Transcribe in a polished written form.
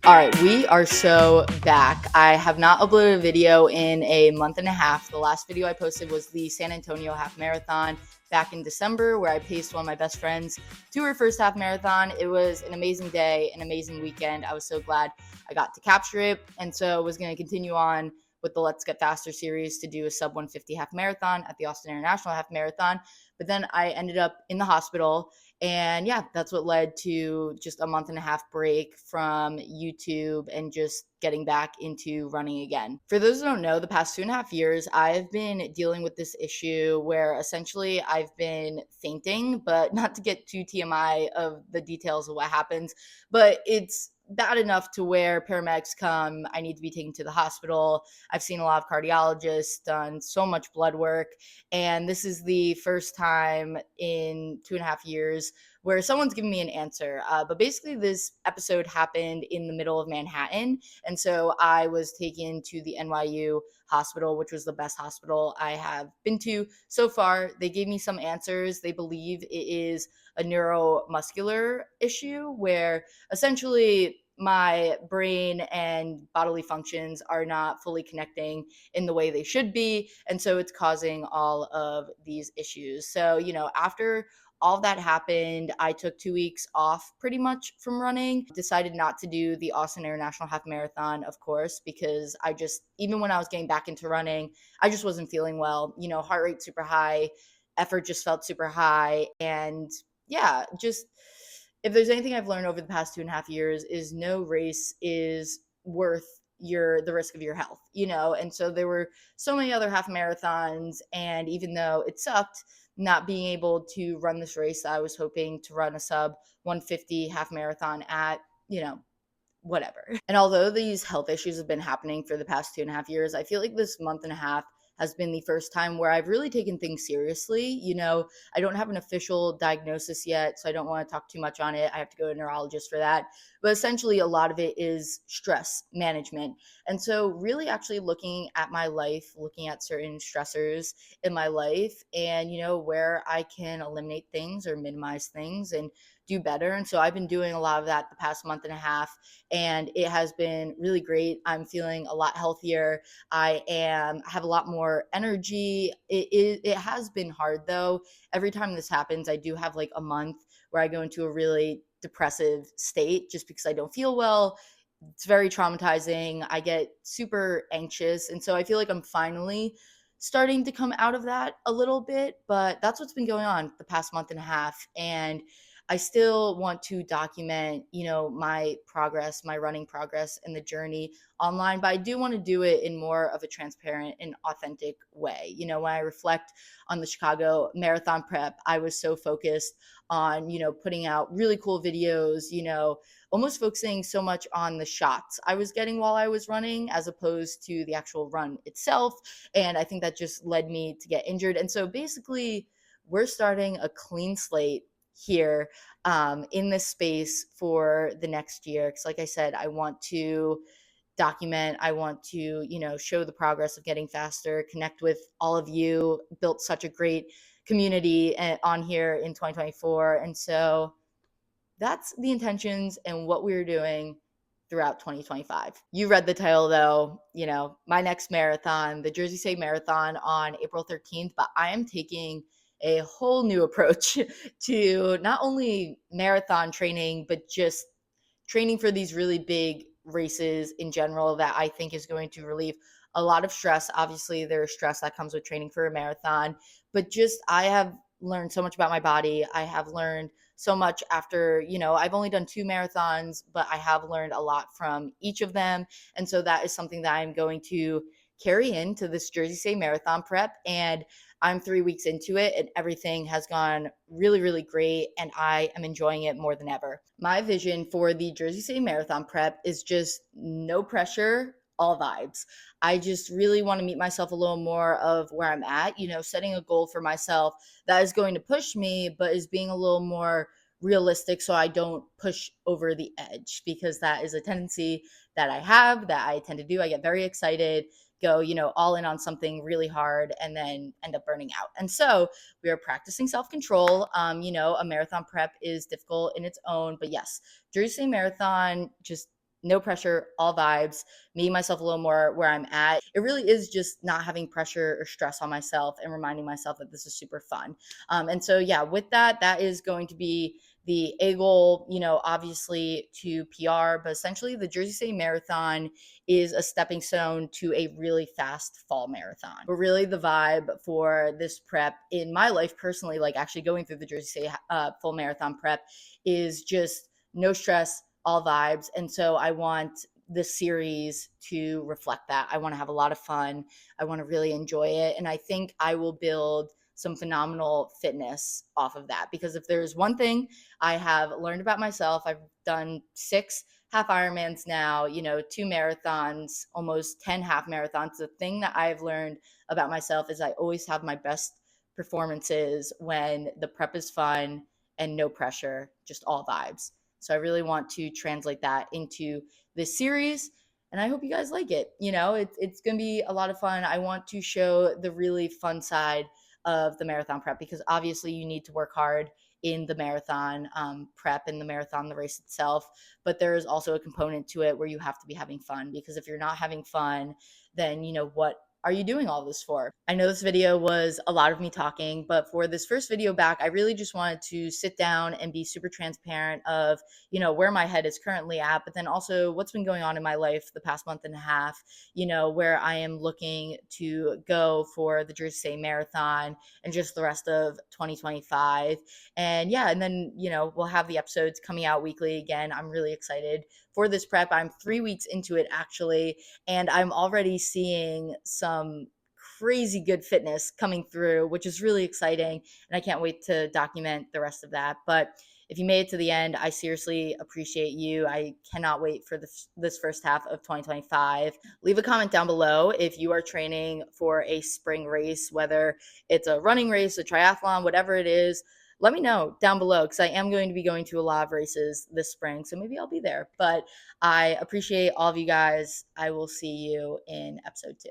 All right, we are so back. I have not uploaded a video in a month and a half. The last video I posted was the San Antonio half marathon back in December, where I paced one of my best friends to her first half marathon. It was an amazing day, an amazing weekend. I was so glad I got to capture it. And so I was going to continue on with the Let's Get Faster series to do a sub 150 half marathon at the Austin International half marathon. But then I ended up in the hospital. And yeah, that's what led to just a month and a half break from YouTube and just getting back into running again. For those who don't know, the past 2.5 years, I've been dealing with this issue where essentially I've been fainting, but not to get too TMI of the details of what happens, but it's bad enough to where paramedics come, I need to be taken to the hospital. I've seen a lot of cardiologists, done so much blood work, and this is the first time in 2.5 years where someone's giving me an answer. But basically, this episode happened in the middle of Manhattan. And so I was taken to the NYU hospital, which was the best hospital I have been to so far. They gave me some answers. They believe it is a neuromuscular issue where essentially my brain and bodily functions are not fully connecting in the way they should be. And so it's causing all of these issues. So, after all of that happened, I took 2 weeks off pretty much from running, decided not to do the Austin International Half Marathon, of course, because even when I was getting back into running, I just wasn't feeling well. Heart rate super high, effort just felt super high. And yeah, just if there's anything I've learned over the past 2.5 years is no race is worth the risk of your health, and so there were so many other half marathons, and even though it sucked not being able to run this race, I was hoping to run a sub 150 half marathon at, whatever. And although these health issues have been happening for the past 2.5 years, I feel like this month and a half has been the first time where I've really taken things seriously. I don't have an official diagnosis yet, so I don't want to talk too much on it. I have to go to a neurologist for that. But essentially, a lot of it is stress management. And so, really actually looking at my life, looking at certain stressors in my life, and, where I can eliminate things or minimize things and do better. And so I've been doing a lot of that the past month and a half, and it has been really great. I'm feeling a lot healthier. I have a lot more energy. It has been hard though. Every time this happens, I do have like a month where I go into a really depressive state just because I don't feel well. It's very traumatizing. I get super anxious. And so I feel like I'm finally starting to come out of that a little bit, but that's what's been going on the past month and a half. And I still want to document, my progress, my running progress and the journey online, but I do want to do it in more of a transparent and authentic way. When I reflect on the Chicago marathon prep, I was so focused on, putting out really cool videos, almost focusing so much on the shots I was getting while I was running as opposed to the actual run itself. And I think that just led me to get injured. And so basically, we're starting a clean slate here in this space for the next year. Because like I said, I want to document, I want to, show the progress of getting faster, connect with all of you, built such a great community on here in 2024. And so that's the intentions and what we're doing throughout 2025. You read the title though, my next marathon, the Jersey State Marathon on April 13th, but I am taking a whole new approach to not only marathon training, but just training for these really big races in general that I think is going to relieve a lot of stress. Obviously, there's stress that comes with training for a marathon, but just I have learned so much about my body. I have learned so much after, I've only done 2 marathons, but I have learned a lot from each of them. And so that is something that I'm going to carry into this Jersey State Marathon prep. And I'm 3 weeks into it and everything has gone really, really great. And I am enjoying it more than ever. My vision for the Jersey State Marathon prep is just no pressure, all vibes. I just really want to meet myself a little more of where I'm at, setting a goal for myself that is going to push me, but is being a little more realistic so I don't push over the edge, because that is a tendency that I have, that I tend to do. I get very excited, go, all in on something really hard and then end up burning out. And so we are practicing self-control. A marathon prep is difficult in its own, but yes, Jersey State Marathon, just no pressure, all vibes, meeting myself a little more where I'm at. It really is just not having pressure or stress on myself and reminding myself that this is super fun. And so, yeah, with that, that is going to be the A goal, obviously to PR, but essentially the Jersey City Marathon is a stepping stone to a really fast fall marathon. But really, the vibe for this prep in my life personally, like actually going through the Jersey City full marathon prep, is just no stress, all vibes. And so I want this series to reflect that. I want to have a lot of fun. I want to really enjoy it. And I think I will build some phenomenal fitness off of that. Because if there's one thing I have learned about myself, I've done 6 half Ironmans now, 2 marathons, almost 10 half marathons. The thing that I've learned about myself is I always have my best performances when the prep is fun and no pressure, just all vibes. So I really want to translate that into this series. And I hope you guys like it. It's going to be a lot of fun. I want to show the really fun side of the marathon prep because obviously you need to work hard in the marathon prep and the race itself. But there is also a component to it where you have to be having fun because if you're not having fun, then what are you doing all this for? I know this video was a lot of me talking, but for this first video back, I really just wanted to sit down and be super transparent of, where my head is currently at, but then also what's been going on in my life the past month and a half, where I am looking to go for the Jersey City Marathon and just the rest of 2025. And yeah, and then, we'll have the episodes coming out weekly again. I'm really excited for this prep. I'm 3 weeks into it actually, and I'm already seeing some crazy good fitness coming through, which is really exciting. And I can't wait to document the rest of that. But if you made it to the end, I seriously appreciate you. I cannot wait for this first half of 2025. Leave a comment down below if you are training for a spring race, whether it's a running race, a triathlon, whatever it is. Let me know down below because I am going to be going to a lot of races this spring. So maybe I'll be there. But I appreciate all of you guys. I will see you in episode 2.